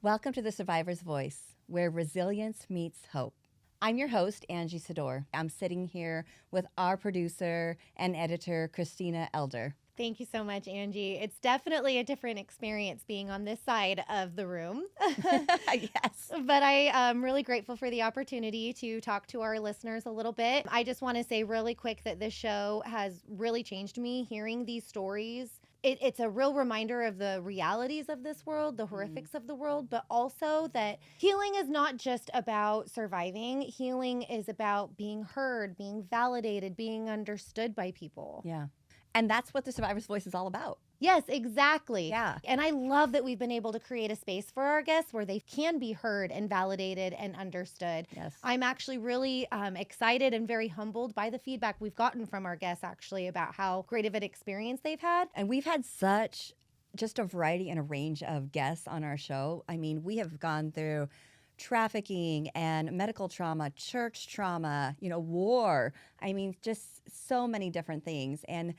Welcome to The Survivor's Voice, where resilience meets hope. I'm your host, Angie Sador. I'm sitting here with our producer and editor, Christina Elder. Thank you so much, Angie. It's definitely a different experience being on this side of the room. Yes. But I am really grateful for the opportunity to talk to our listeners a little bit. I just want to say really quick that this show has really changed me hearing these stories. It's a real reminder of the realities of this world, the horrifics of the world, but also that healing is not just about surviving. Healing is about being heard, being validated, being understood by people. Yeah. And that's what The Survivor's Voice is all about. Yes, exactly. Yeah. And I love that we've been able to create a space for our guests where they can be heard and validated and understood. Yes. I'm actually really excited and very humbled by the feedback we've gotten from our guests actually about how great of an experience they've had. And we've had such just a variety and a range of guests on our show. I mean, we have gone through trafficking and medical trauma, church trauma, war. I mean, just so many different things. And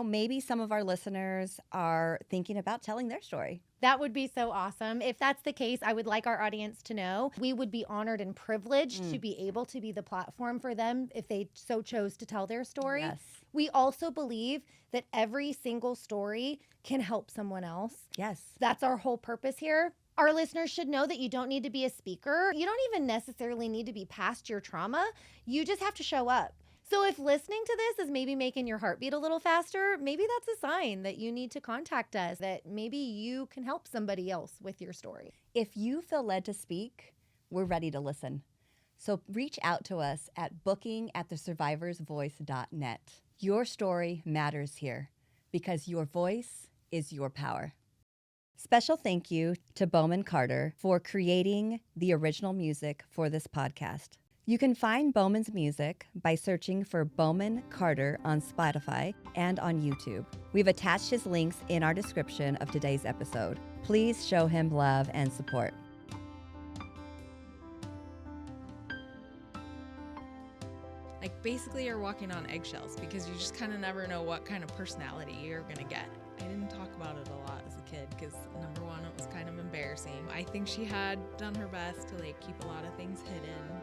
maybe some of our listeners are thinking about telling their story. That would be so awesome. If that's the case, I would like our audience to know we would be honored and privileged to be able to be the platform for them if they so chose to tell their story. Yes. We also believe that every single story can help someone else. Yes. That's our whole purpose here. Our listeners should know that you don't need to be a speaker. You don't even necessarily need to be past your trauma. You just have to show up. So if listening to this is maybe making your heart beat a little faster, maybe that's a sign that you need to contact us, that maybe you can help somebody else with your story. If you feel led to speak, we're ready to listen. So reach out to us at booking@thesurvivorsvoice.net. Your story matters here because your voice is your power. Special thank you to Bowman Carter for creating the original music for this podcast. You can find Bowman's music by searching for Bowman Carter on Spotify and on YouTube. We've attached his links in our description of today's episode. Please show him love and support. Like basically you're walking on eggshells because you just kind of never know what kind of personality you're going to get. I didn't talk about it a lot as a kid because number one, it was kind of embarrassing. I think she had done her best to keep a lot of things hidden.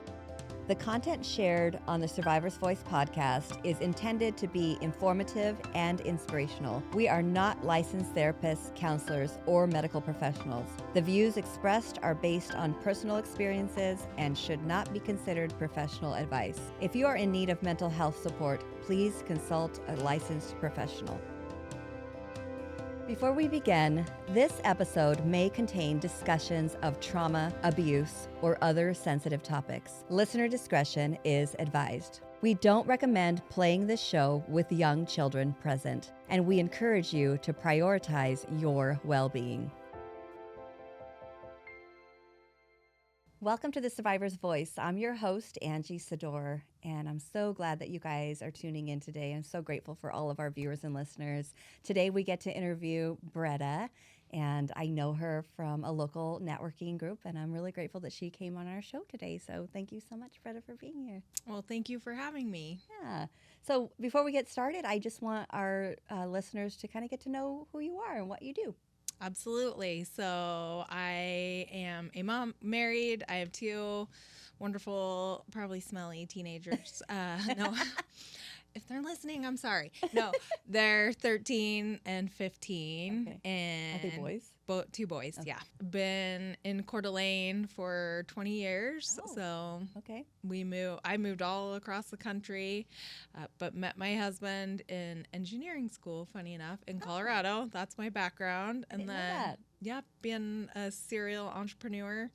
The content shared on the Survivor's Voice podcast is intended to be informative and inspirational. We are not licensed therapists, counselors, or medical professionals. The views expressed are based on personal experiences and should not be considered professional advice. If you are in need of mental health support, please consult a licensed professional. Before we begin, this episode may contain discussions of trauma, abuse, or other sensitive topics. Listener discretion is advised. We don't recommend playing this show with young children present, and we encourage you to prioritize your well-being. Welcome to The Survivor's Voice. I'm your host, Angie Sador, and I'm so glad that you guys are tuning in today. I'm so grateful for all of our viewers and listeners. Today we get to interview Bretta, and I know her from a local networking group, and I'm really grateful that she came on our show today. So thank you so much, Bretta, for being here. Well, thank you for having me. Yeah. So before we get started, I just want our listeners to kind of get to know who you are and what you do. Absolutely. So I am a mom, married. I have two wonderful, probably smelly teenagers. No, if they're listening, I'm sorry. No, they're 13 and 15. Okay. And Are they boys? Two boys, Okay. yeah. Been in Coeur d'Alene for 20 years. Oh, So okay. I moved all across the country, but met my husband in engineering school, funny enough, in Colorado. That's my background. And Didn't know then, that. yeah, been a serial entrepreneur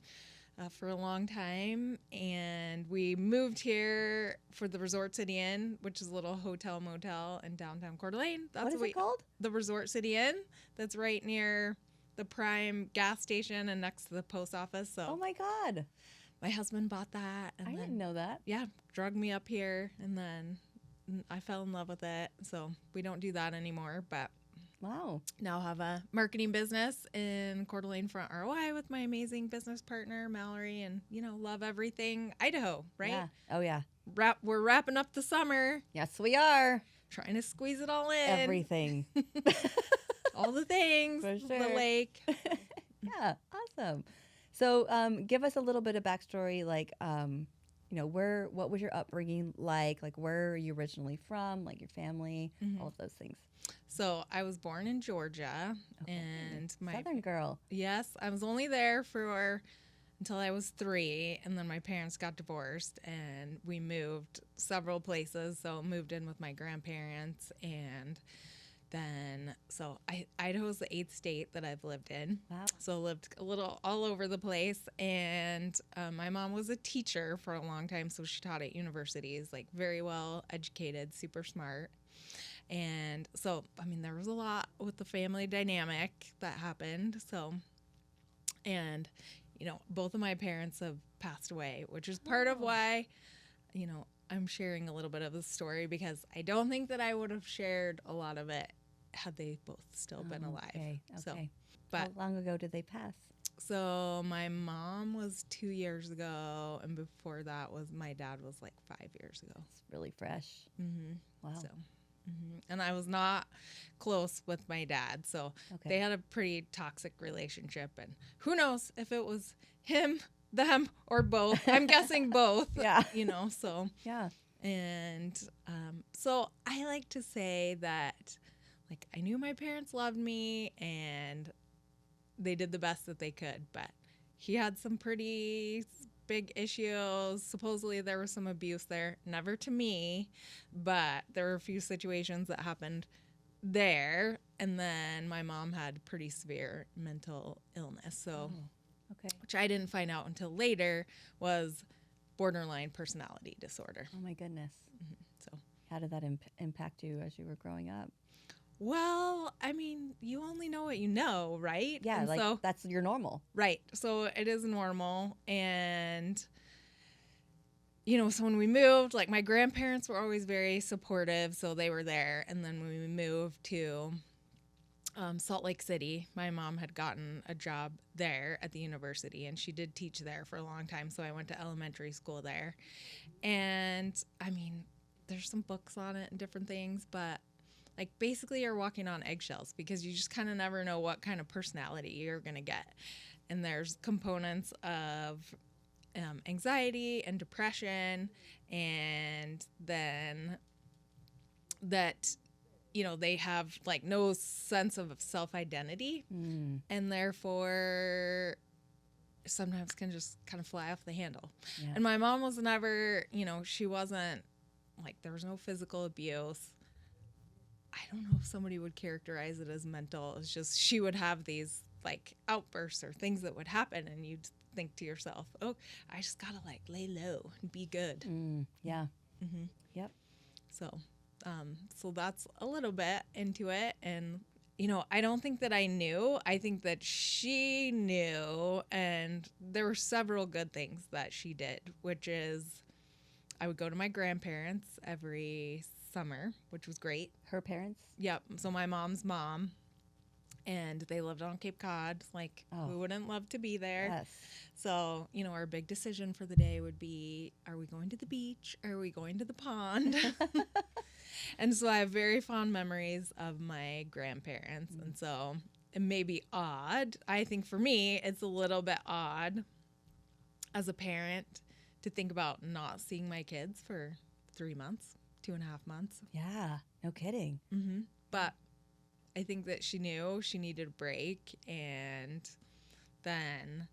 for a long time. And we moved here for the Resort City Inn, which is a little hotel motel in downtown Coeur d'Alene. That's What is it called? The Resort City Inn. That's right near the Prime gas station and next to the post office. So Oh my God. my husband bought that. And I then, didn't know that. yeah, drug me up here, and then I fell in love with it. So we don't do that anymore, but Wow. now have a marketing business in Coeur d'Alene Front ROI with my amazing business partner, Mallory, and, love everything Idaho, right? Yeah. Oh, yeah. We're wrapping up the summer, Yes, we are. trying to squeeze it all in. Everything. All the things, For the sure. lake. Yeah, awesome. So, give us a little bit of backstory, like, what was your upbringing like? Like, where are you originally from? Like, your family, all of those things. So I was born in Georgia, Okay. and Southern girl. yes, I was only there for until I was 3, and then my parents got divorced, and we moved several places. So moved in with my grandparents, and then Idaho's the 8th state that I've lived in. Wow. So lived a little all over the place, and my mom was a teacher for a long time, so she taught at universities, like very well educated, super smart. And so, I mean, there was a lot with the family dynamic that happened. So, and, both of my parents have passed away, which is part of why, I'm sharing a little bit of the story, because I don't think that I would have shared a lot of it had they both still been alive. Okay. So, How but long ago did they pass? so my mom was 2 years ago, and before that was my dad was like 5 years ago. It's really fresh. Mm-hmm. Wow. So, and I was not close with my dad, so Okay. they had a pretty toxic relationship, and who knows if it was him, them, or both. I'm guessing both. Yeah. So Yeah. and so I like to say that, like, I knew my parents loved me and they did the best that they could, but he had some pretty big issues. Supposedly there was some abuse there, never to me, but there were a few situations that happened there. And then my mom had pretty severe mental illness. So, Okay. which I didn't find out until later, was borderline personality disorder. Oh my goodness. So, How did that impact you as you were growing up? well, I mean, you only know what you know, right? Yeah, And like so, that's your normal. right. So it is normal. And, so when we moved, like, my grandparents were always very supportive. So they were there. And then when we moved to Salt Lake City, my mom had gotten a job there at the university, and she did teach there for a long time. So I went to elementary school there. And I mean, there's some books on it and different things, but like, basically you're walking on eggshells, because you just kind of never know what kind of personality you're going to get. And there's components of anxiety and depression, and then that, they have like no sense of self-identity, and therefore sometimes can just kind of fly off the handle. Yeah. And my mom was never, she wasn't like, there was no physical abuse. I don't know if somebody would characterize it as mental. It's just she would have these like outbursts or things that would happen, and you'd think to yourself, oh, I just gotta like lay low and be good. Yeah. Mm-hmm. Yep. So that's a little bit into it. And, I don't think that I knew. I think that she knew, and there were several good things that she did, which is I would go to my grandparents every summer, which was great. Her parents? Yep. So my mom's mom, and they lived on Cape Cod. Like, we wouldn't love to be there. Yes. So, our big decision for the day would be, are we going to the beach? Are we going to the pond? And so I have very fond memories of my grandparents. And so it may be odd. I think for me, it's a little bit odd as a parent to think about not seeing my kids for 3 months, 2.5 months. Yeah. No kidding. Mm-hmm. But I think that she knew she needed a break, and then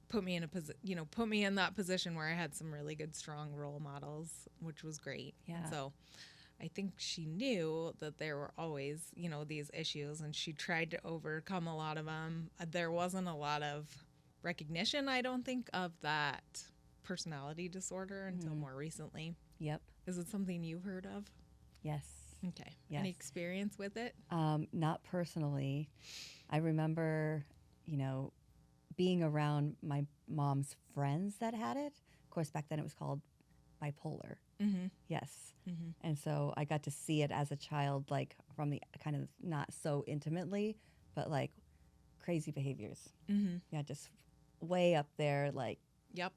put me in that position where I had some really good, strong role models, which was great. Yeah. And so I think she knew that there were always, these issues, and she tried to overcome a lot of them. There wasn't a lot of recognition, I don't think, of that personality disorder until more recently. Yep. Is it something you've heard of? Yes. Okay. Yes. Any experience with it? Not personally. I remember, being around my mom's friends that had it. Of course, back then it was called bipolar. Mm-hmm. Yes. Mm-hmm. And so I got to see it as a child, like from the kind of not so intimately, but like crazy behaviors. Mm-hmm. Yeah, just way up there, like Yep.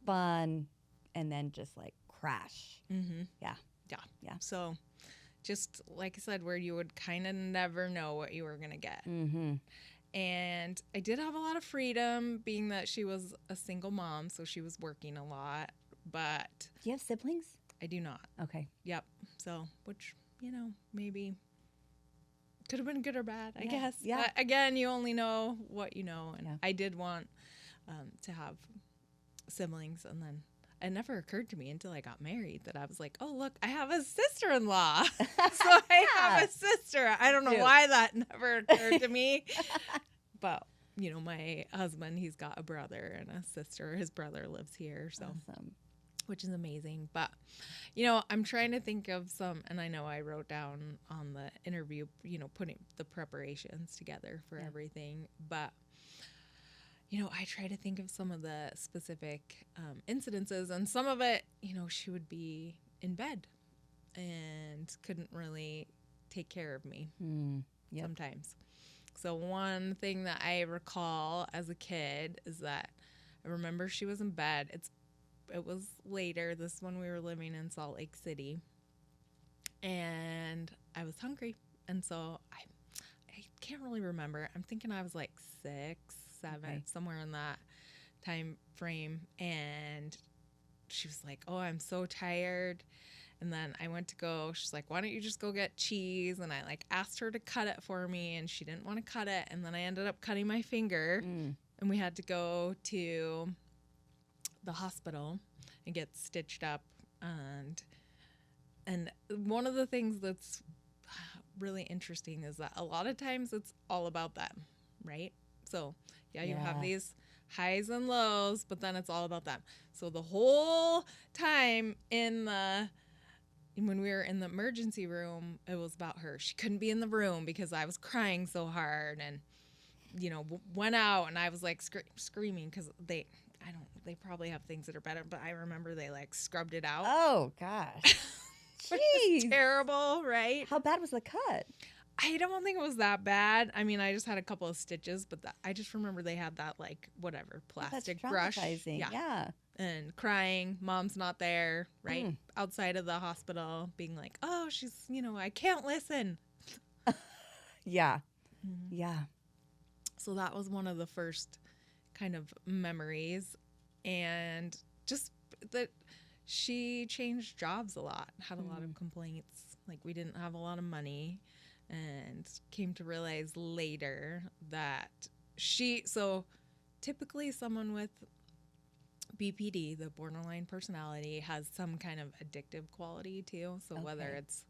fun, and then just like crash. Mm-hmm. Yeah. Yeah. Yeah. So just like I said, where you would kind of never know what you were going to get. Mm-hmm. And I did have a lot of freedom, being that she was a single mom, so she was working a lot. But Do you have siblings? I do not. Okay. Yep. So, which, maybe could have been good or bad, I Yeah. guess. Yeah. But again, you only know what you know. And Yeah. I did want to have siblings. And then it never occurred to me until I got married that I was like, oh, look, I have a sister-in-law. So I have a sister. I don't know why that never occurred to me. But, my husband, he's got a brother and a sister. His brother lives here. So. Awesome. Which is amazing. But, I'm trying to think of some, and I know I wrote down on the interview, putting the preparations together for everything. But, I try to think of some of the specific incidences, and some of it, she would be in bed and couldn't really take care of me sometimes. So one thing that I recall as a kid is that I remember she was in bed. It was later, this when we were living in Salt Lake City, and I was hungry, and so I can't really remember. I'm thinking I was like 6, 7, somewhere in that time frame, and she was like, oh, I'm so tired. And then I went to go, she's like, why don't you just go get cheese? And I asked her to cut it for me, and she didn't want to cut it, and then I ended up cutting my finger, and we had to go to the hospital and get stitched up. And one of the things that's really interesting is that a lot of times it's all about them, right? So you have these highs and lows, but then it's all about them. So the whole time when we were in the emergency room, it was about her. She couldn't be in the room because I was crying so hard, and went out, and I was screaming because they probably have things that are better, but I remember they scrubbed it out. Oh gosh. Jeez. Terrible, right? How bad was the cut? I don't think it was that bad. I mean, I just had a couple of stitches, but I just remember they had that plastic brush. Yeah. And crying, mom's not there, right? Outside of the hospital, being like, oh, she's, I can't listen. Yeah. Yeah. So that was one of the first kind of memories. And just that she changed jobs a lot, had a lot of complaints. We didn't have a lot of money, and came to realize later that so typically someone with BPD, the borderline personality, has some kind of addictive quality too. So whether it's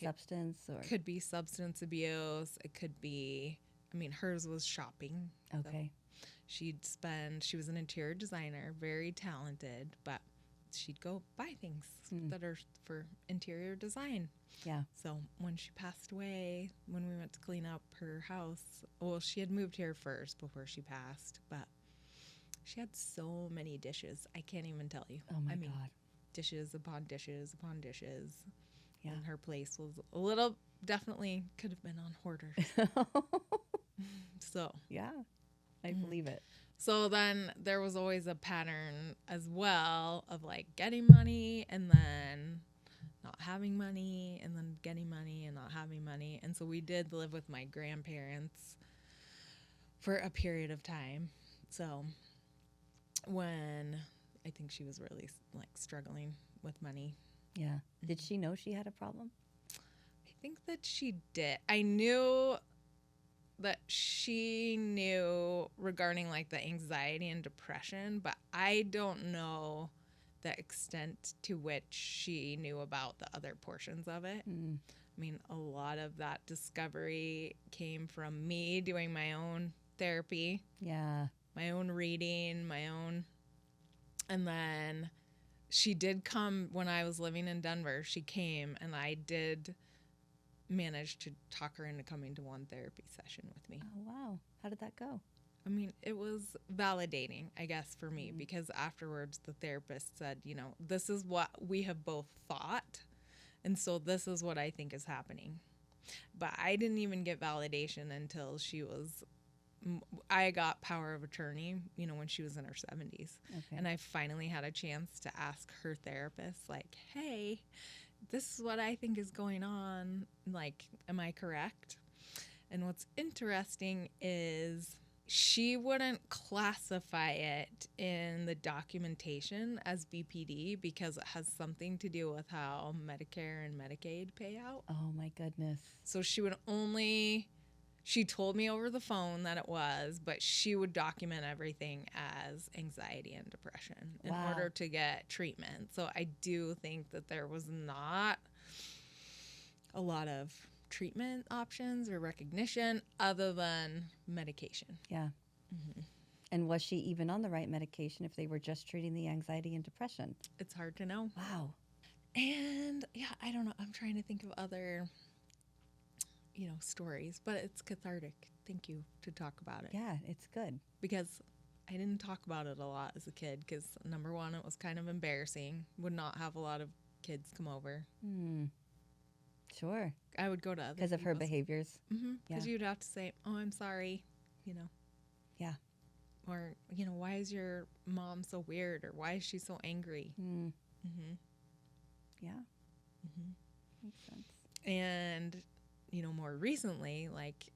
substance or could be substance abuse, it could be, hers was shopping. Okay. So she was an interior designer, very talented, but she'd go buy things that are for interior design. Yeah. So when she passed away, when we went to clean up her house, well, she had moved here first before she passed, but she had so many dishes. I can't even tell you. Oh my God. Dishes upon dishes upon dishes. Yeah. And her place was definitely could have been on hoarders. So. Yeah. I believe it. So then there was always a pattern as well of getting money and then not having money and then getting money and not having money. And so we did live with my grandparents for a period of time. So when I think she was really struggling with money. Yeah. Did she know she had a problem? I think that she did. I knew that she knew regarding the anxiety and depression, but I don't know the extent to which she knew about the other portions of it. A lot of that discovery came from me doing my own therapy. Yeah. My own reading, and then she did come when I was living in Denver. She came, and I did managed to talk her into coming to one therapy session with me. Oh, wow. How did that go? It was validating, I guess, for me, because afterwards the therapist said, this is what we have both thought, and so this is what I think is happening. But I didn't even get validation until I got power of attorney, when she was in her 70s. Okay. And I finally had a chance to ask her therapist, hey, this is what I think is going on. Am I correct? And what's interesting is she wouldn't classify it in the documentation as BPD because it has something to do with how Medicare and Medicaid pay out. Oh my goodness. So she told me over the phone that it was, but she would document everything as anxiety and depression in Wow. order to get treatment. So I do think that there was not a lot of treatment options or recognition other than medication. Yeah. And was she even on the right medication if they were just treating the anxiety and depression? It's hard to know. Wow. And yeah, I don't know. I'm trying to think of other, stories, but it's cathartic. Thank you to talk about it. Yeah, it's good. Because I didn't talk about it a lot as a kid because, number one, it was kind of embarrassing. Would not have a lot of kids come over. Sure. I would go to other Because of her people's- behaviors. Because Yeah. you'd have to say, oh, I'm sorry, Yeah. Or, why is your mom so weird? Or why is she so angry? Yeah. Makes sense. And, more recently, like,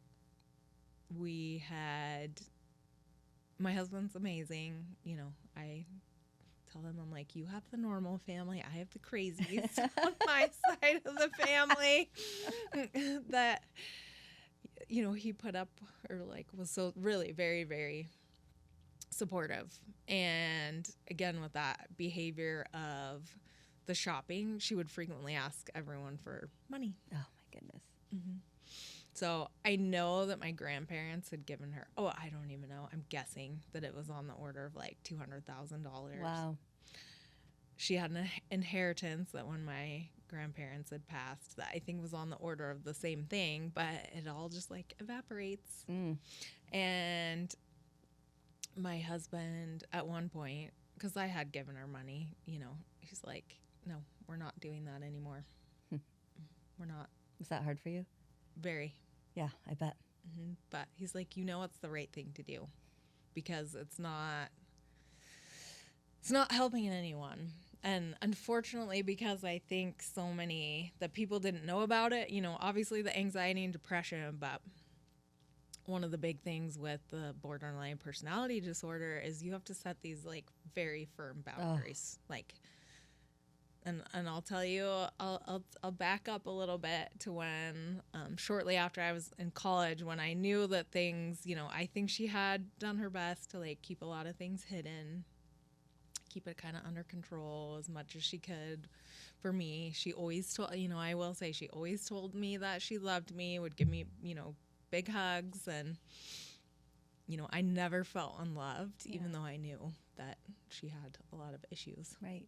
my husband's amazing. I tell him, I'm like, you have the normal family. I have the crazies on my side of the family that, he put up or like was so really very, very supportive. And again, with that behavior of the shopping, she would frequently ask everyone for money. Oh my goodness. So I know that my grandparents had given her, I don't even know. I'm guessing that it was on the order of like $200,000. Wow. She had an inheritance that when my grandparents had passed that I think was on the order of the same thing, but it all just like evaporates. And my husband at one point, because I had given her money, he's like, no, we're not doing that anymore. We're not. Was that hard for you? Very. Yeah, I bet. But he's like, it's the right thing to do because it's not helping anyone. And unfortunately, because I think so many that people didn't know about it, obviously the anxiety and depression, but one of the big things with the borderline personality disorder is you have to set these like very firm boundaries. And I'll tell you, I'll back up a little bit to when shortly after I was in college, when I knew that things, I think she had done her best to like keep a lot of things hidden, keep it kind of under control as much as she could. For me, she always told, I will say she always told me that she loved me, would give me, big hugs, and I never felt unloved, even though I knew that she had a lot of issues. Right.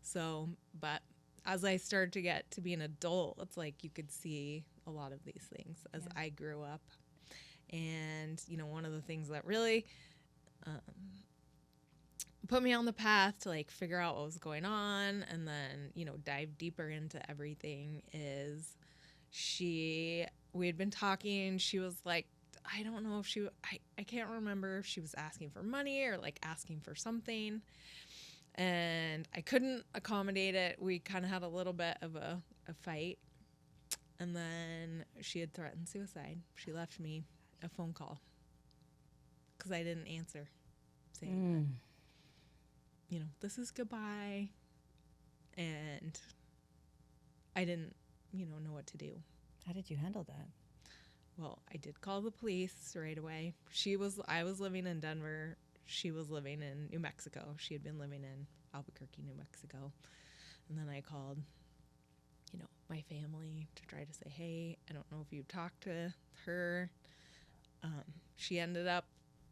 So, but as I started to get to be an adult, it's like you could see a lot of these things as I grew up. And, one of the things that really put me on the path to like figure out what was going on and then, dive deeper into everything is we had been talking. She was like, I don't know if I can't remember if she was asking for money or like asking for something. And I couldn't accommodate it. We kind of had a little bit of a fight. And then she had threatened suicide. She left me a phone call because I didn't answer, saying, this is goodbye. And I didn't, know what to do. How did you handle that? Well, I did call the police right away. I was living in Denver. She was living in New Mexico. She had been living in Albuquerque, New Mexico. And then I called, my family to try to say, hey, I don't know if you talked to her. She ended up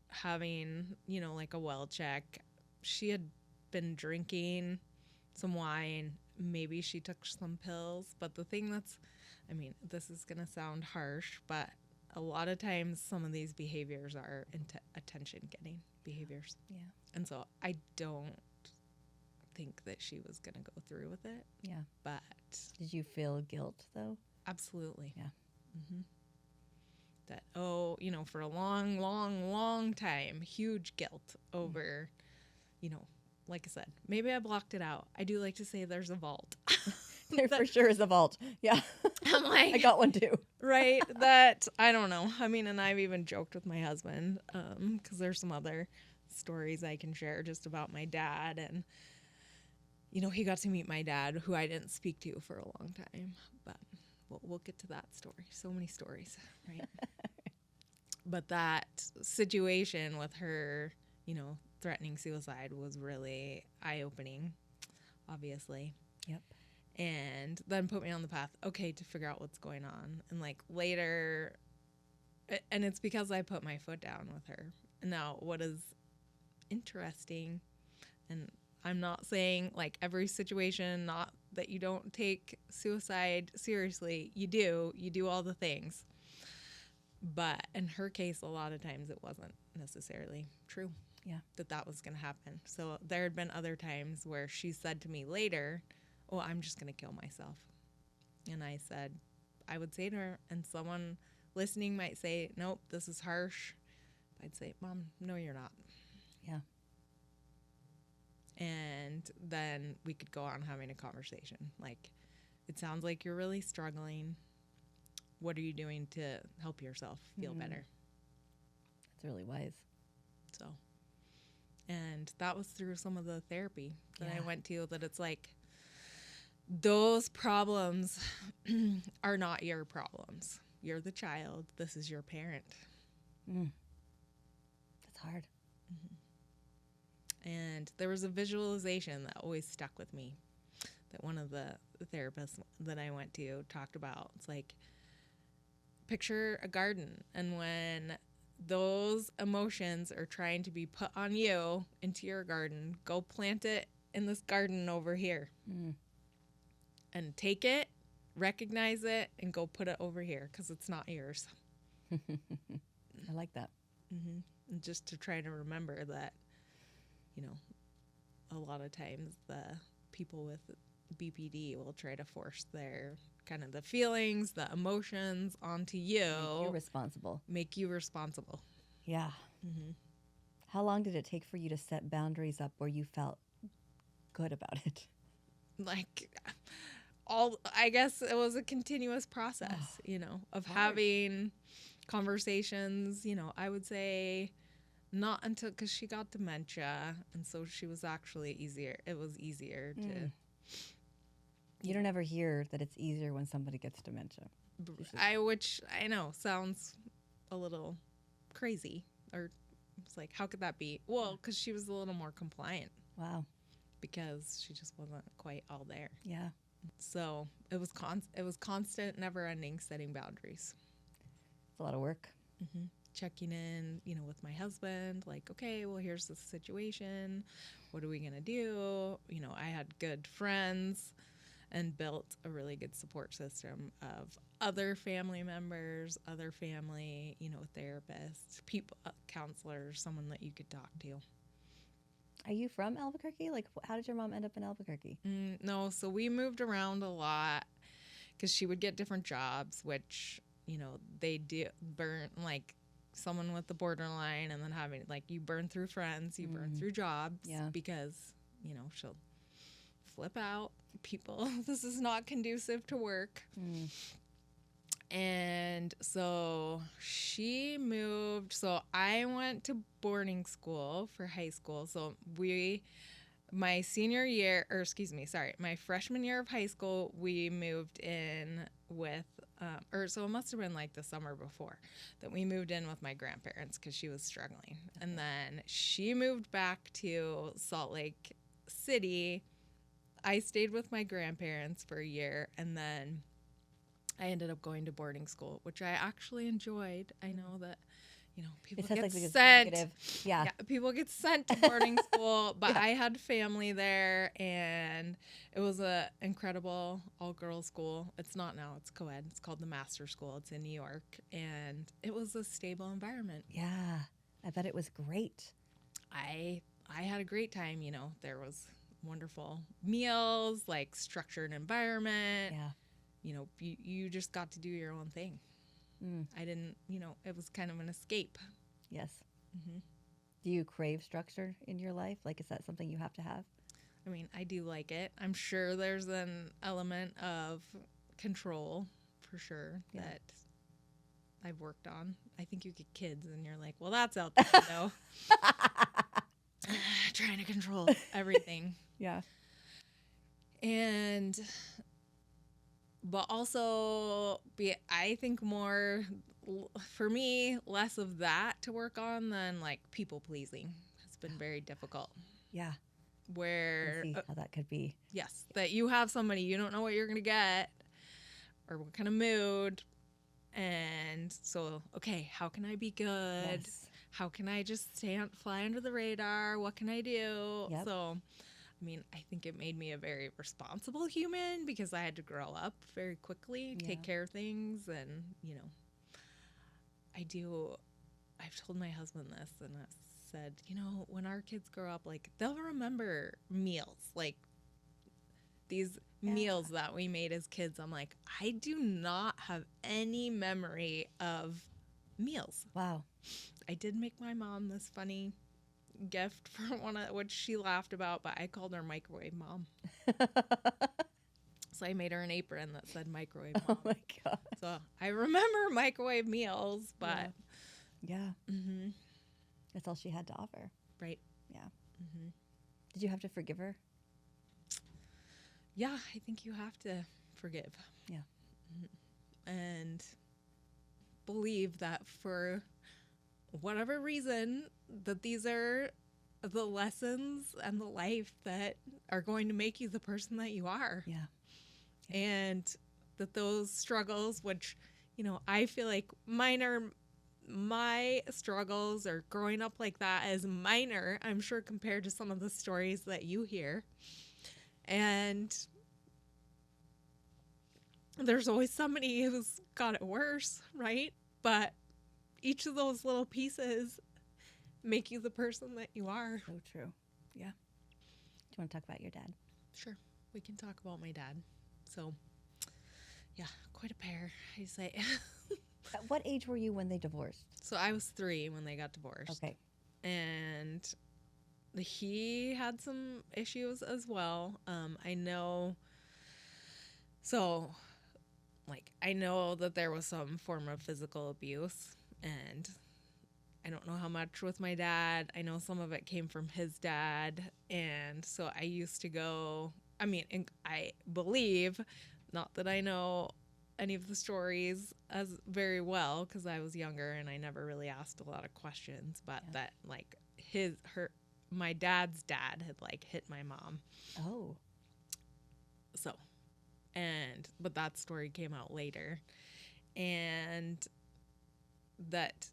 having, like a well check. She had been drinking some wine. Maybe she took some pills. But the thing this is going to sound harsh, but a lot of times some of these behaviors are attention-getting behaviors. Yeah. And so I don't think that she was going to go through with it. Yeah. But Did you feel guilt though? absolutely. Yeah. That, for a long, long, long time, huge guilt over, like I said, maybe I blocked it out. I do like to say there's a vault. There for sure is a vault. Yeah. I'm like, I got one too. right? That, I don't know. I mean, and I've even joked with my husband, because there's some other stories I can share just about my dad. And, he got to meet my dad, who I didn't speak to for a long time. But we'll get to that story. So many stories, right? But that situation with her, threatening suicide was really eye-opening, obviously. Yep. And then put me on the path, okay, to figure out what's going on. And like later, and it's because I put my foot down with her. Now, what is interesting, and I'm not saying like every situation, not that you don't take suicide seriously, you do all the things. But in her case, a lot of times it wasn't necessarily true. Yeah. That was going to happen. So there had been other times where she said to me later, oh, I'm just going to kill myself. And I said, I would say to her, and someone listening might say, nope, this is harsh. I'd say, Mom, no, you're not. Yeah. And then we could go on having a conversation. Like, it sounds like you're really struggling. What are you doing to help yourself feel better? That's really wise. So, and that was through some of the therapy that I went to, that it's like, those problems are not your problems. You're the child. This is your parent. That's hard. And there was a visualization that always stuck with me that one of the therapists that I went to talked about. It's like, picture a garden, and when those emotions are trying to be put on you into your garden, go plant it in this garden over here. And take it, recognize it, and go put it over here, because it's not yours. I like that. And just to try to remember that, a lot of times the people with BPD will try to force their kind of the feelings, the emotions onto you. Make you responsible. Make you responsible. Yeah. How long did it take for you to set boundaries up where you felt good about it? Like, I guess it was a continuous process, of having conversations, I would say not until, because she got dementia, and so she was actually easier. It was easier to. You don't ever hear that it's easier when somebody gets dementia. Which I know sounds a little crazy, or it's like, how could that be? Well, because she was a little more compliant. Wow. Because she just wasn't quite all there. Yeah. So it was constant, never-ending setting boundaries. It's a lot of work. Checking in, with my husband, like, okay, well, here's the situation. What are we going to do? I had good friends and built a really good support system of other family members, other family, therapists, people, counselors, someone that you could talk to. Are you from Albuquerque? Like, how did your mom end up in Albuquerque? No, so we moved around a lot because she would get different jobs, which, they do burn, like, someone with the borderline, and then having, like, you burn through friends, you burn through jobs, because, she'll flip out. People, this is not conducive to work. And so she moved. So I went to boarding school for high school. So my freshman year of high school, we moved in with, so it must have been like the summer before that we moved in with my grandparents because she was struggling. And then she moved back to Salt Lake City. I stayed with my grandparents for a year, and then I ended up going to boarding school, which I actually enjoyed. I know that, people get sent. Yeah. People get sent to boarding school, but I had family there, and it was a incredible all-girls school. It's not now. It's co-ed. It's called the Master School. It's in New York, and it was a stable environment. Yeah. I bet it was great. I had a great time. There was wonderful meals, like structured environment. Yeah. You just got to do your own thing. I didn't, it was kind of an escape. Yes. Do you crave structure in your life? Like, is that something you have to have? I mean, I do like it. I'm sure there's an element of control for sure that I've worked on. I think you get kids and you're like, well, that's out the window. Trying to control everything. Yeah. And, but also, I think more, for me, less of that to work on than like people pleasing. It's been very difficult. Yeah. Where, See how that could be. yes, that you have somebody, you don't know what you're going to get or what kind of mood. And so, okay, how can I be good? Yes. How can I just fly under the radar? What can I do? Yep. So, I mean, I think it made me a very responsible human because I had to grow up very quickly, take care of things. And, you know, I've told my husband this and I said, you know, when our kids grow up, like, they'll remember meals, like these meals that we made as kids. I'm like, I do not have any memory of meals. Wow. I did make my mom this funny gift for which she laughed about, but I called her microwave mom. So I made her an apron that said microwave mom. Oh my God. So I remember microwave meals, but yeah. Mm-hmm. That's all she had to offer. Right. Yeah. Mm-hmm. Did you have to forgive her? Yeah, I think you have to forgive. Yeah. And believe that for whatever reason, that these are the lessons and the life that are going to make you the person that you are. Yeah. And that those struggles, which, you know, I feel like my struggles or growing up like that is minor, I'm sure, compared to some of the stories that you hear. And there's always somebody who's got it worse, right? But each of those little pieces make you the person that you are. So true. Yeah. Do you want to talk about your dad? Sure. We can talk about my dad. So, yeah, quite a pair, I say. At what age were you when they divorced? So I was 3 when they got divorced. Okay. And he had some issues as well. I know that there was some form of physical abuse, and I don't know how much with my dad. I know some of it came from his dad. And so I used to go, and I believe, not that I know any of the stories as very well because I was younger and I never really asked a lot of questions, but that like my dad's dad had like hit my mom. Oh. So, but that story came out later. And that,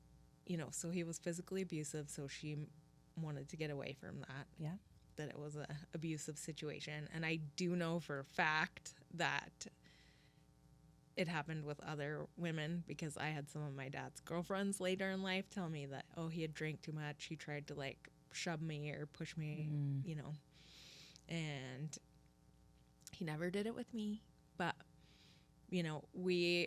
you know, so he was physically abusive, so she wanted to get away from that. Yeah. That it was a abusive situation. And I do know for a fact that it happened with other women because I had some of my dad's girlfriends later in life tell me that, oh, he had drank too much. He tried to like shove me or push me, you know, and he never did it with me. But, you know,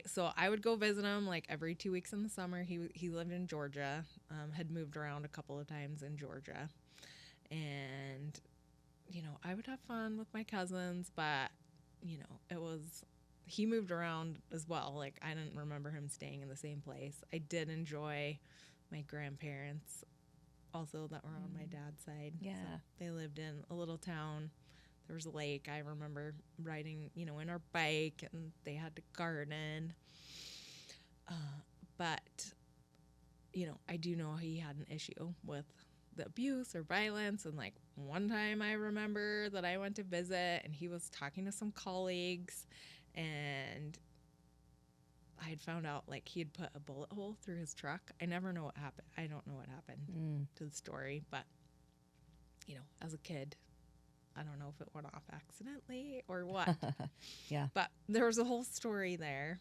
so I would go visit him like every 2 weeks in the summer. He lived in Georgia, had moved around a couple of times in Georgia. And, you know, I would have fun with my cousins, but, you know, he moved around as well. Like, I didn't remember him staying in the same place. I did enjoy my grandparents also that were on my dad's side. Yeah. So they lived in a little town. There was a lake. I remember riding, you know, in our bike, and they had to garden. But, you know, I do know he had an issue with the abuse or violence. And like one time I remember that I went to visit and he was talking to some colleagues, and I had found out like he had put a bullet hole through his truck. I never know what happened. I don't know what happened to the story, but, you know, as a kid, I don't know if it went off accidentally or what. Yeah. But there was a whole story there.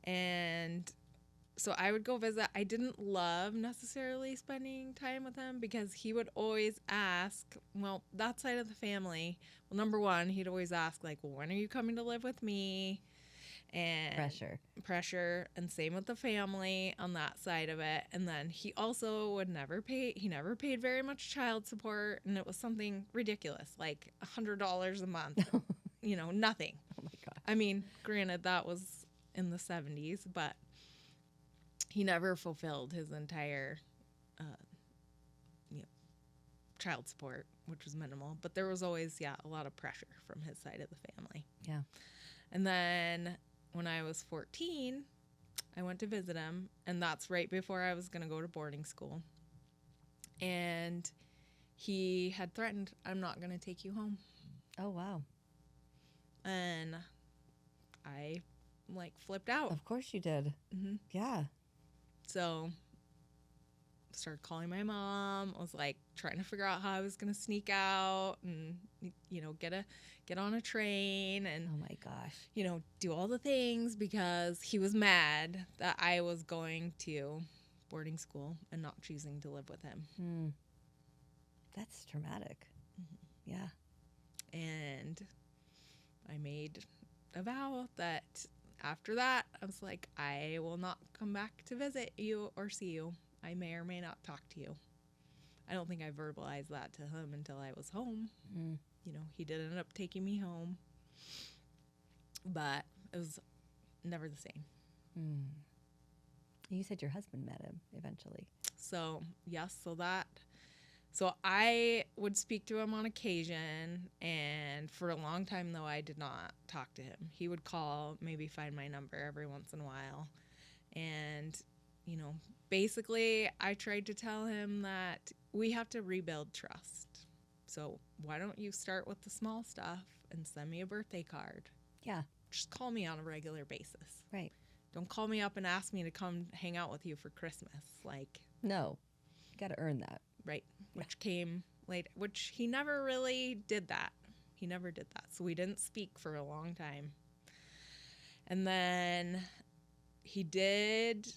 And so I would go visit. I didn't love necessarily spending time with him because he would always ask, well, that side of the family, well, number one, he'd always ask like, well, when are you coming to live with me? and pressure, and same with the family on that side of it. And then he also would never paid very much child support, and it was something ridiculous, like $100 a month. Nothing. Oh my God. I mean, granted, that was in the 70s, but he never fulfilled his entire child support, which was minimal. But there was always, a lot of pressure from his side of the family. Yeah. And then when I was 14, I went to visit him, and that's right before I was going to go to boarding school. And he had threatened, I'm not going to take you home. Oh, wow. And I, flipped out. Of course you did. Mm-hmm. Yeah. So started calling my mom. I was trying to figure out how I was going to sneak out and, get on a train and, oh my gosh, do all the things, because he was mad that I was going to boarding school and not choosing to live with him. That's traumatic. Mm-hmm. Yeah. And I made a vow that after that, I was like, I will not come back to visit you or see you. I may or may not talk to you. I don't think I verbalized that to him until I was home. He did end up taking me home, but it was never the same. You said your husband met him eventually. So, yes, so I would speak to him on occasion, and for a long time, though, I did not talk to him. He would call, maybe find my number every once in a while, and basically, I tried to tell him that we have to rebuild trust. So why don't you start with the small stuff and send me a birthday card? Yeah. Just call me on a regular basis. Right. Don't call me up and ask me to come hang out with you for Christmas. No. You got to earn that. Right. Which came late, which he never really did that. He never did that. So we didn't speak for a long time. And then he did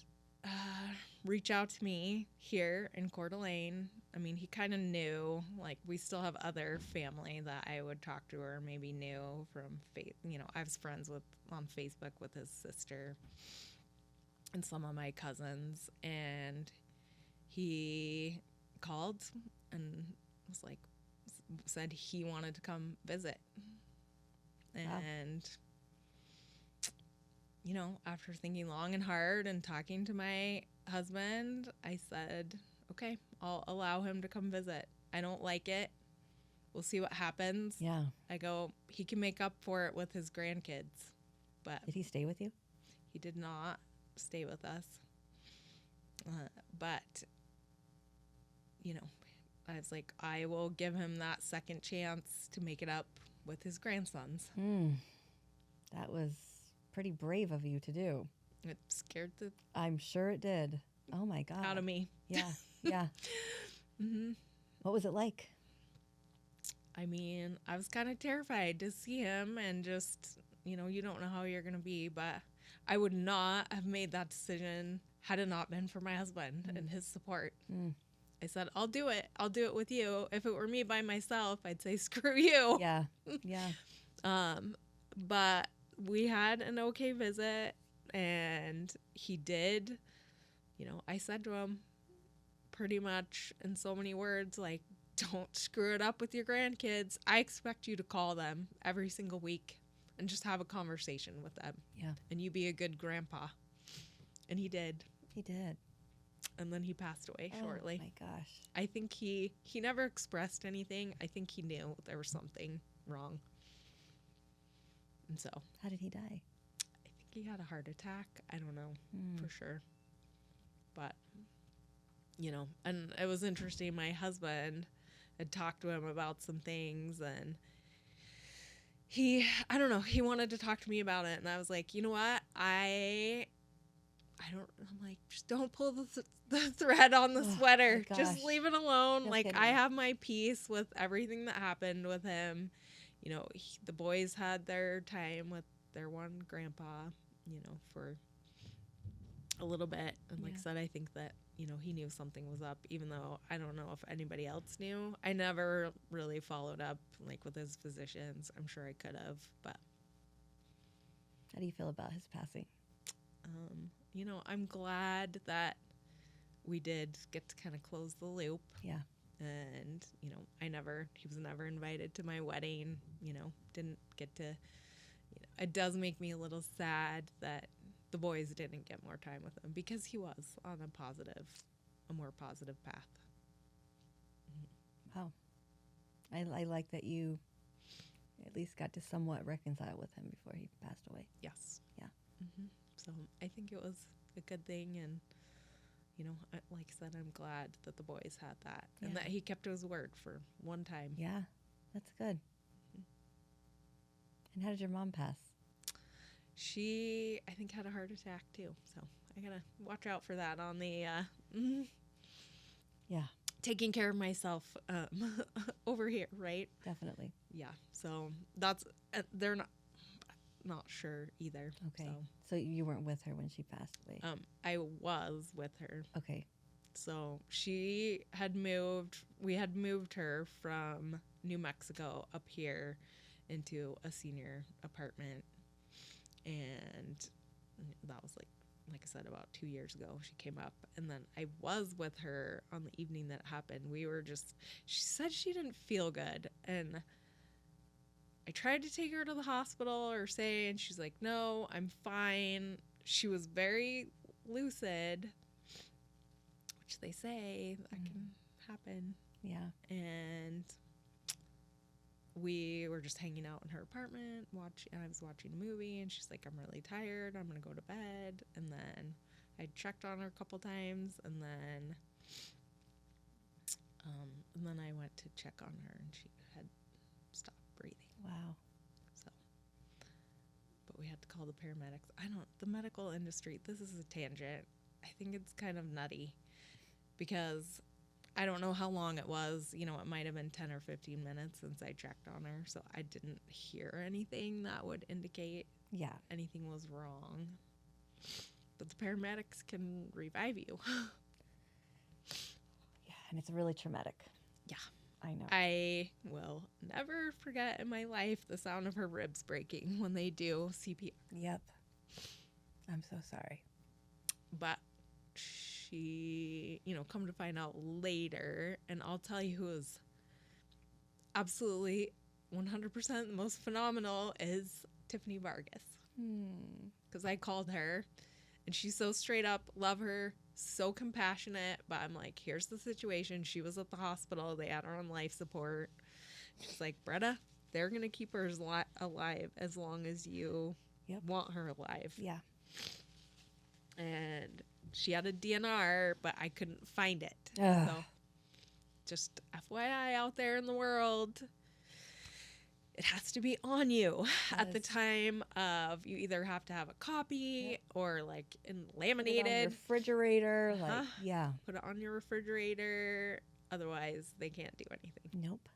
reach out to me here in Coeur d'Alene. I mean, he kind of knew, we still have other family that I would talk to, or maybe knew from, I was friends on Facebook with his sister and some of my cousins. And he called and said he wanted to come visit. And after thinking long and hard and talking to my husband, I said, okay, I'll allow him to come visit. I don't like it. We'll see what happens. Yeah. I go, he can make up for it with his grandkids. But did he stay with you? He did not stay with us. But, I was like, I will give him that second chance to make it up with his grandsons. That was pretty brave of you to do. It scared the... I'm sure it did. Oh, my God. Out of me. Yeah, yeah. Mm-hmm. What was it like? I mean, I was kind of terrified to see him, and just, you don't know how you're going to be, but I would not have made that decision had it not been for my husband and his support. I said, I'll do it. I'll do it with you. If it were me by myself, I'd say, screw you. Yeah, yeah. But we had an okay visit, and he did, I said to him pretty much in so many words, don't screw it up with your grandkids. I expect you to call them every single week and just have a conversation with them. Yeah. And you be a good grandpa. And he did. He did. And then he passed away shortly. Oh, my gosh. I think he never expressed anything. I think he knew there was something wrong. And so. How did he die? I think he had a heart attack. I don't know for sure. But, and it was interesting. My husband had talked to him about some things, and I don't know, he wanted to talk to me about it. And I was like, you know what? I'm like, just don't pull the thread on the sweater. Just leave it alone. No kidding. I have my peace with everything that happened with him. The boys had their time with their one grandpa, for a little bit. And like I said, I think that, he knew something was up, even though I don't know if anybody else knew. I never really followed up with his physicians. I'm sure I could have, but. How do you feel about his passing? I'm glad that we did get to kind of close the loop. Yeah. And, he was never invited to my wedding, didn't get to, it does make me a little sad that the boys didn't get more time with him because he was on a more positive path. Wow. I like that you at least got to somewhat reconcile with him before he passed away. Yes. Yeah. So I think it was a good thing. And, like I said, I'm glad that the boys had that and that he kept his word for one time. Yeah, that's good. And how did your mom pass? She, I think, had a heart attack too. So I got to watch out for that on the, Yeah, taking care of myself over here, right? definitely. Yeah. So that's, they're not sure either. Okay. So you weren't with her when she passed away? I was with her. Okay. So we had moved her from New Mexico up here into a senior apartment. And that was like I said, about 2 years ago, she came up. And then I was with her on the evening that it happened. She said she didn't feel good. And I tried to take her to the hospital and she's like, no, I'm fine. She was very lucid, which they say that can happen. Yeah. And we were just hanging out in her apartment, and I was watching a movie, and she's like, I'm really tired, I'm gonna go to bed. And then I checked on her a couple times, and then I went to check on her, and she had stopped breathing. Wow. So, but we had to call the paramedics. The medical industry, this is a tangent. I think it's kind of nutty because I don't know how long it was. It might have been 10 or 15 minutes since I checked on her, so I didn't hear anything that would indicate anything was wrong. But the paramedics can revive you. Yeah, and it's really traumatic. Yeah. I know. I will never forget in my life the sound of her ribs breaking when they do CPR. Yep. I'm so sorry. But she, come to find out later, and I'll tell you who is absolutely 100% the most phenomenal is Tiffany Vargas. Because I called her, and she's so straight up, love her, so compassionate, but I'm like, here's the situation. She was at the hospital. They had her on life support. She's like, Bretta, they're going to keep her alive as long as you want her alive. Yeah. And she had a DNR, but I couldn't find it. Ugh. So just FYI out there in the world, it has to be on you at the time of, you either have to have a copy or laminated. Put it on your refrigerator. Put it on your refrigerator. Otherwise, they can't do anything. Nope.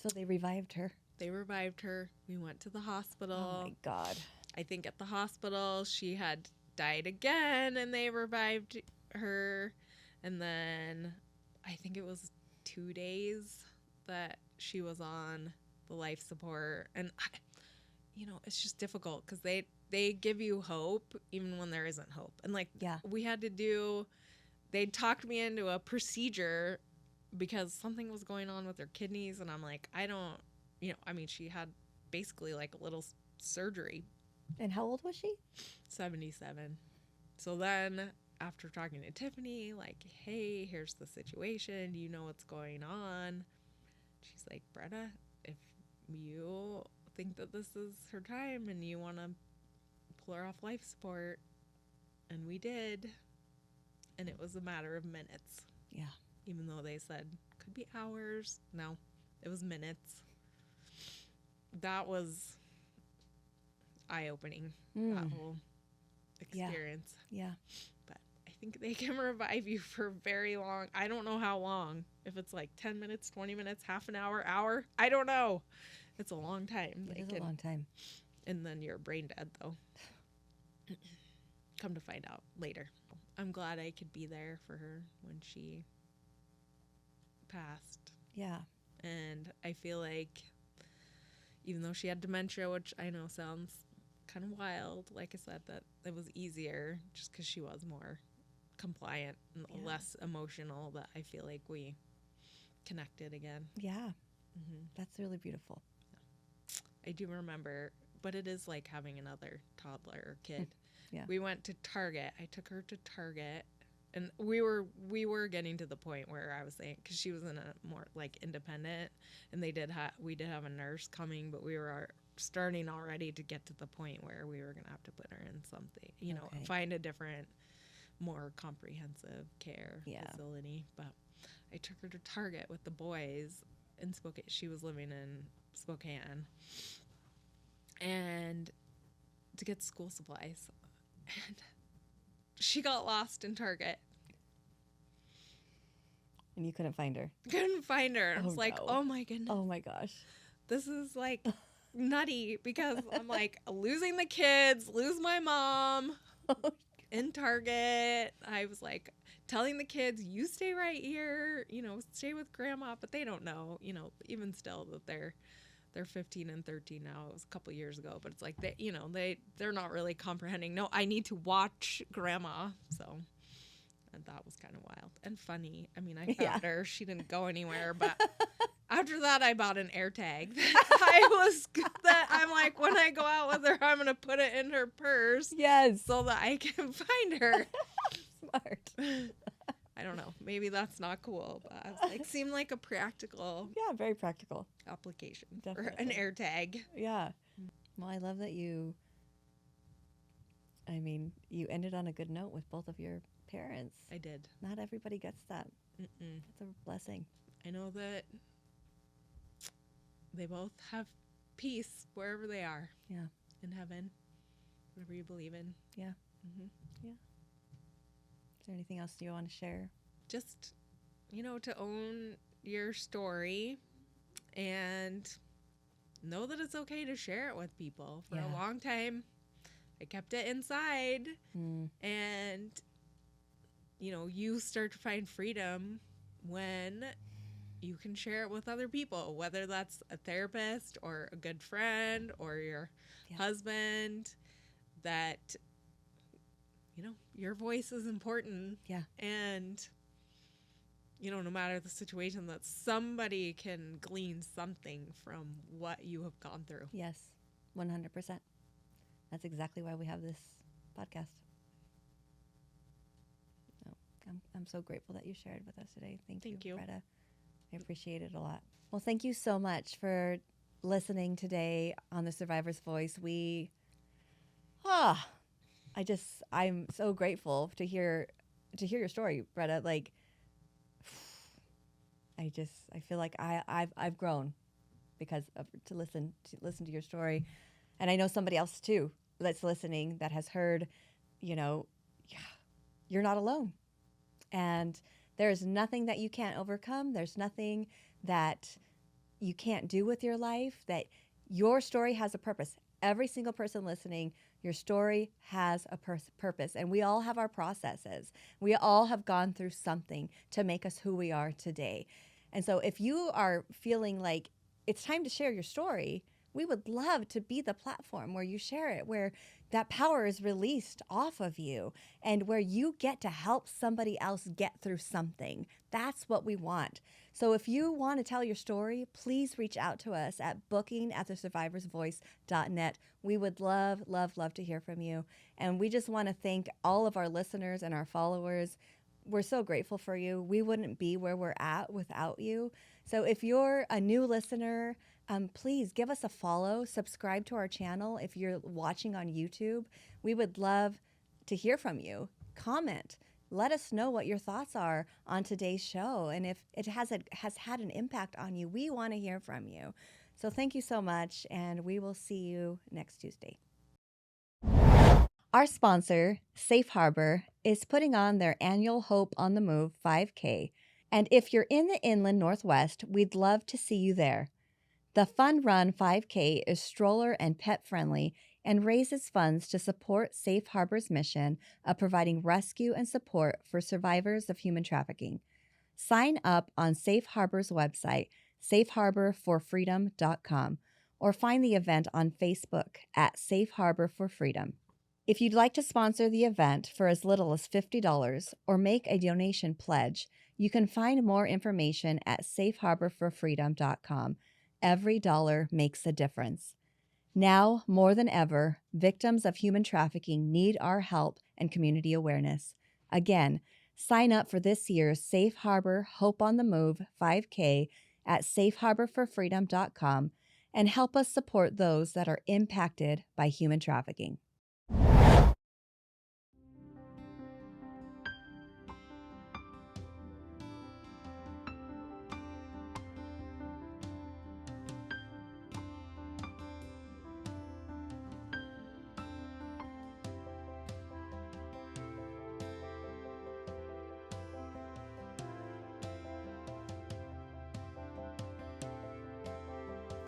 So they revived her. We went to the hospital. Oh my God. I think at the hospital she had died again, and they revived her. And then I think it was 2 days that she was on the life support. And it's just difficult because they give you hope even when there isn't hope. And we had to they talked me into a procedure because something was going on with her kidneys, and I'm like, I don't, she had basically a little surgery. And how old was she? 77. So then after talking to Tiffany, hey, here's the situation. You know what's going on. She's like, Bretta, if you think that this is her time and you want to pull her off life support, and we did. And it was a matter of minutes. Yeah. Even though they said could be hours. No, it was minutes. That was eye-opening, that whole experience. Yeah. But I think they can revive you for very long. I don't know how long. If it's 10 minutes, 20 minutes, half an hour, I don't know. It's a long time. It is a long time. And then you're brain dead, though. Come to find out later. I'm glad I could be there for her when she passed. Yeah. And I feel like even though she had dementia, which I know sounds kind of wild. Like I said, that it was easier just because she was more compliant and less emotional, that I feel like we connected again. Yeah. That's really beautiful. I do remember, but it is like having another toddler or kid. Yeah. We went to Target. I took her to Target, and we were getting to the point where I was saying, because she was in a more like independent, and we did have a nurse coming, but we were starting already to get to the point where we were gonna have to put her in something, find a different, more comprehensive care facility. But I took her to Target with the boys in Spokane. She was living in Spokane, and to get school supplies, and she got lost in Target. And you couldn't find her. Couldn't find her. I was like, no. oh my goodness. Oh my gosh. This is like nutty, because I'm like losing the kids, lose my mom in Target. I was like telling the kids, you stay right here, stay with grandma, but they don't know, even still, that they're 15 and 13 now. It was a couple years ago, but it's like they're not really comprehending. No, I need to watch grandma. So, and that was kind of wild and funny. I mean, I found her. She didn't go anywhere, but after that, I bought an air tag. I'm like, when I go out with her, I'm gonna put it in her purse. Yes. So that I can find her. Smart. I don't know. Maybe that's not cool, but I was like, seemed like a practical. Yeah, very practical application Definitely. for an air tag. Yeah. Well, I love that you ended on a good note with both of your parents. I did. Not everybody gets that. It's a blessing. I know that they both have peace wherever they are. Yeah. In heaven, whatever you believe in. Yeah. Yeah. Is there anything else you want to share? Just, to own your story and know that it's okay to share it with people. For a long time, I kept it inside, and, you start to find freedom when you can share it with other people, whether that's a therapist or a good friend or your husband, that your voice is important. Yeah. And, no matter the situation, that somebody can glean something from what you have gone through. Yes, 100%. That's exactly why we have this podcast. So, I'm so grateful that you shared with us today. Thank you, Bretta. I appreciate it a lot. Well, thank you so much for listening today on The Survivor's Voice. I'm so grateful to hear your story, Bretta. Like, I feel like I've grown because of to listen to your story, and I know somebody else too that's listening that has heard, you're not alone, and there's nothing that you can't overcome. There's nothing that you can't do with your life. That your story has a purpose. Every single person listening, your story has a purpose, and we all have our processes. We all have gone through something to make us who we are today. And so if you are feeling like it's time to share your story, we would love to be the platform where you share it, where that power is released off of you and where you get to help somebody else get through something. That's what we want. So if you want to tell your story, please reach out to us at booking@thesurvivorsvoice.net. We would love, love, love to hear from you. And we just want to thank all of our listeners and our followers. We're so grateful for you. We wouldn't be where we're at without you. So if you're a new listener, please give us a follow, subscribe to our channel. If you're watching on YouTube, we would love to hear from you. Comment. Let us know what your thoughts are on today's show. And if it has had an impact on you, we want to hear from you. So thank you so much, and we will see you next Tuesday. Our sponsor, Safe Harbor, is putting on their annual Hope on the Move 5K. And if you're in the Inland Northwest, we'd love to see you there. The Fun Run 5K is stroller and pet friendly and raises funds to support Safe Harbor's mission of providing rescue and support for survivors of human trafficking. Sign up on Safe Harbor's website, safeharborforfreedom.com, or find the event on Facebook at Safe Harbor for Freedom. If you'd like to sponsor the event for as little as $50 or make a donation pledge, you can find more information at safeharborforfreedom.com. Every dollar makes a difference. Now, more than ever, victims of human trafficking need our help and community awareness. Again, sign up for this year's Safe Harbor Hope on the Move 5K at safeharborforfreedom.com and help us support those that are impacted by human trafficking.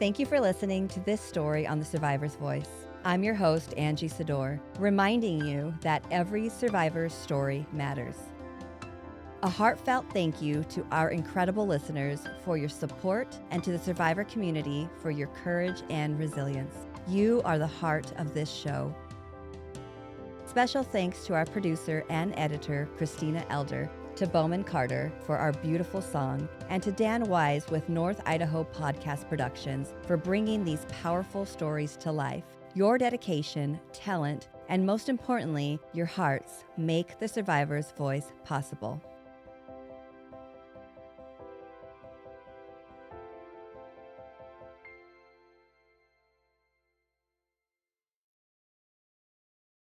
Thank you for listening to this story on The Survivor's Voice. I'm your host, Angie Sador, reminding you that every survivor's story matters. A heartfelt thank you to our incredible listeners for your support and to the survivor community for your courage and resilience. You are the heart of this show. Special thanks to our producer and editor, Christina Elder, to Bowman Carter for our beautiful song, and to Dan Wise with North Idaho Podcast Productions for bringing these powerful stories to life. Your dedication, talent, and most importantly, your hearts make the survivor's voice possible.